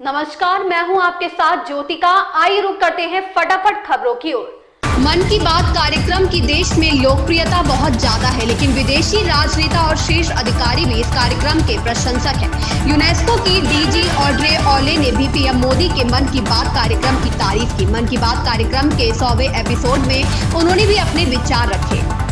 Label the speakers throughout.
Speaker 1: नमस्कार, मैं हूं आपके साथ ज्योतिका। आइए रुक करते हैं फटाफट खबरों की ओर।
Speaker 2: मन की बात कार्यक्रम की देश में लोकप्रियता बहुत ज्यादा है, लेकिन विदेशी राजनेता और शीर्ष अधिकारी भी इस कार्यक्रम के प्रशंसक हैं। यूनेस्को की डीजी ऑड्रे ऑले ने भी पीएम मोदी के मन की बात कार्यक्रम की तारीफ की। मन की बात कार्यक्रम के 100वें एपिसोड में उन्होंने भी अपने विचार रखे।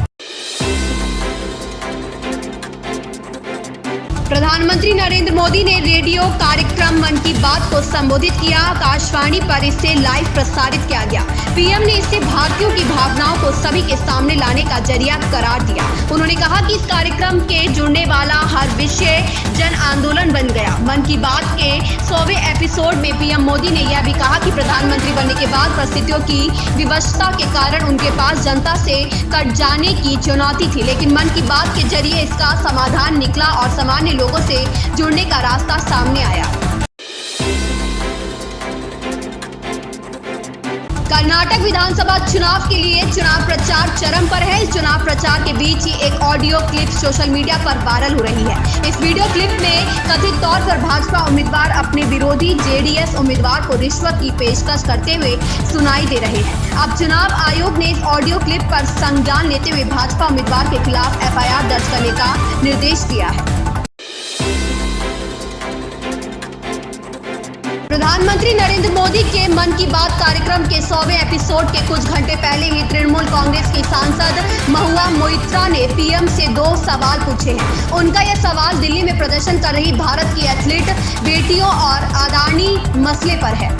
Speaker 2: प्रधानमंत्री नरेंद्र मोदी ने रेडियो कार्यक्रम मन की बात को संबोधित किया। आकाशवाणी पर इसे लाइव प्रसारित किया गया। पीएम ने इसे भारतीयों की भावनाओं को सभी के सामने लाने का जरिया करार दिया। उन्होंने कहा कि इस कार्यक्रम के जुड़ने वाला हर विषय जन आंदोलन बन गया। मन की बात के 100वें एपिसोड में पीएम मोदी ने यह भी कहा कि प्रधानमंत्री बनने के बाद परिस्थितियों की विवशता के कारण उनके पास जनता से कट जाने की चुनौती थी, लेकिन मन की बात के जरिए इसका समाधान निकला और सामान्य लोगों से जुड़ने का रास्ता सामने आया। कर्नाटक विधानसभा चुनाव के लिए चुनाव प्रचार चरम पर है। इस चुनाव प्रचार के बीच ही एक ऑडियो क्लिप सोशल मीडिया पर वायरल हो रही है। इस वीडियो क्लिप में कथित तौर पर भाजपा उम्मीदवार अपने विरोधी जेडीएस उम्मीदवार को रिश्वत की पेशकश करते हुए सुनाई दे रहे हैं। अब चुनाव आयोग ने इस ऑडियो क्लिप पर संज्ञान लेते हुए भाजपा उम्मीदवार के खिलाफ एफआईआर दर्ज करने का निर्देश दिया है। प्रधानमंत्री नरेंद्र मोदी के मन की बात कार्यक्रम के 100वें एपिसोड के कुछ घंटे पहले ही तृणमूल कांग्रेस की सांसद महुआ मोइत्रा ने पीएम से 2 सवाल पूछे हैं। उनका यह सवाल दिल्ली में प्रदर्शन कर रही भारत की एथलीट बेटियों और अडानी मसले पर है।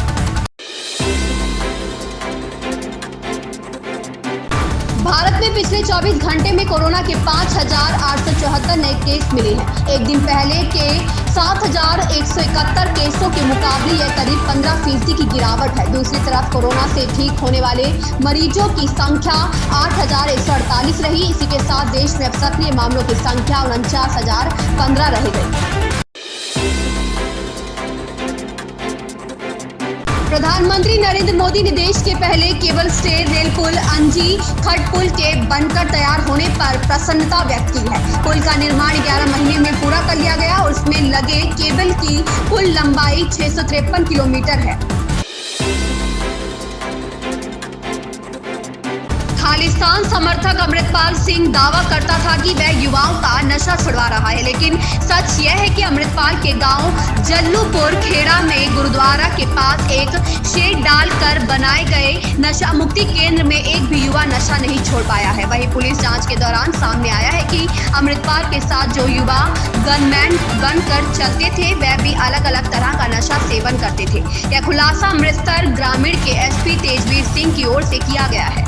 Speaker 2: भारत में पिछले 24 घंटे में कोरोना के 5,874 नए केस मिले हैं। एक दिन पहले के 7,171 केसों के मुकाबले यह करीब 15% की गिरावट है। दूसरी तरफ कोरोना से ठीक होने वाले मरीजों की संख्या 8,148 रही। इसी के साथ देश में अब सक्रिय मामलों की संख्या 49,015 रह गई। प्रधानमंत्री नरेंद्र मोदी ने देश के पहले केबल स्टे रेल पुल अंजी खट पुल के बनकर तैयार होने पर प्रसन्नता व्यक्त की है। पुल का निर्माण 11 महीने में पूरा कर लिया गया और उसमें लगे केबल की कुल लंबाई 653 किलोमीटर है। खालिस्तान समर्थक अमृतपाल सिंह दावा करता था कि वह युवाओं का नशा छुड़वा रहा है, लेकिन सच यह है कि अमृतपाल के गांव जल्लूपुर खेड़ा में गुरुद्वारा के पास एक शेड डालकर बनाए गए नशा मुक्ति केंद्र में एक भी युवा नशा नहीं छोड़ पाया है। वहीं पुलिस जांच के दौरान सामने आया है कि अमृतपाल के साथ जो युवा गनमैन बनकर चलते थे वह भी अलग अलग तरह का नशा सेवन करते थे। यह खुलासा अमृतसर ग्रामीण के एसपी तेजवीर सिंह की ओर से किया गया है।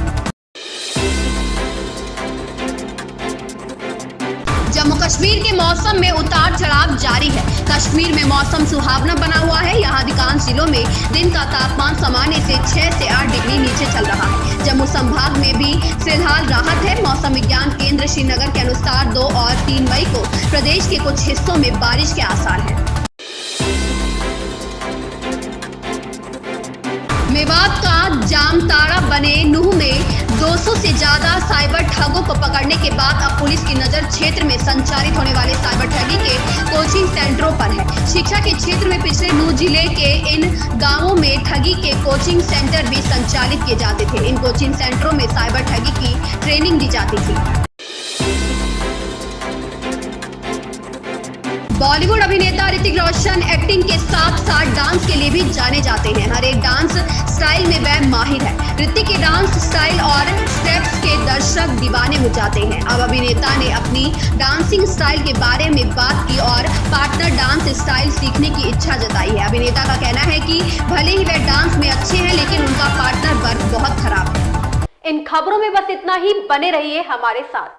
Speaker 2: जम्मू कश्मीर के मौसम में उतार चढ़ाव जारी है। कश्मीर में मौसम सुहावना बना हुआ है। यहाँ अधिकांश जिलों में दिन का तापमान सामान्य से 6 से 8 डिग्री नीचे चल रहा है। जम्मू संभाग में भी फिलहाल राहत है। मौसम विज्ञान केंद्र श्रीनगर के अनुसार 2 और 3 मई को प्रदेश के कुछ हिस्सों में बारिश के आसार हैं। मेवात का जामताड़ा बने नूह में 200 से ज्यादा साइबर ठगों को पकड़ने के बाद अब पुलिस की नजर क्षेत्र में संचालित होने वाले साइबर ठगी के कोचिंग सेंटरों पर है। शिक्षा के क्षेत्र में पिछले नूह जिले के इन गांवों में ठगी के कोचिंग सेंटर भी संचालित किए जाते थे। इन कोचिंग सेंटरों में साइबर ठगी की ट्रेनिंग दी जाती थी। बॉलीवुड अभिनेता ऋतिक रोशन एक्टिंग के साथ साथ डांस के लिए भी जाने जाते हैं। हर एक डांस स्टाइल में वह माहिर है। ऋतिक के डांस स्टाइल और स्टेप्स के दर्शक दीवाने हो जाते हैं। अब अभिनेता ने अपनी डांसिंग स्टाइल के बारे में बात की और पार्टनर डांस स्टाइल सीखने की इच्छा जताई है। अभिनेता का कहना है कि भले ही वह डांस में अच्छे हैं, लेकिन उनका पार्टनर वर्क बहुत खराब है।
Speaker 1: इन खबरों में बस इतना ही। बने रहिए हमारे साथ।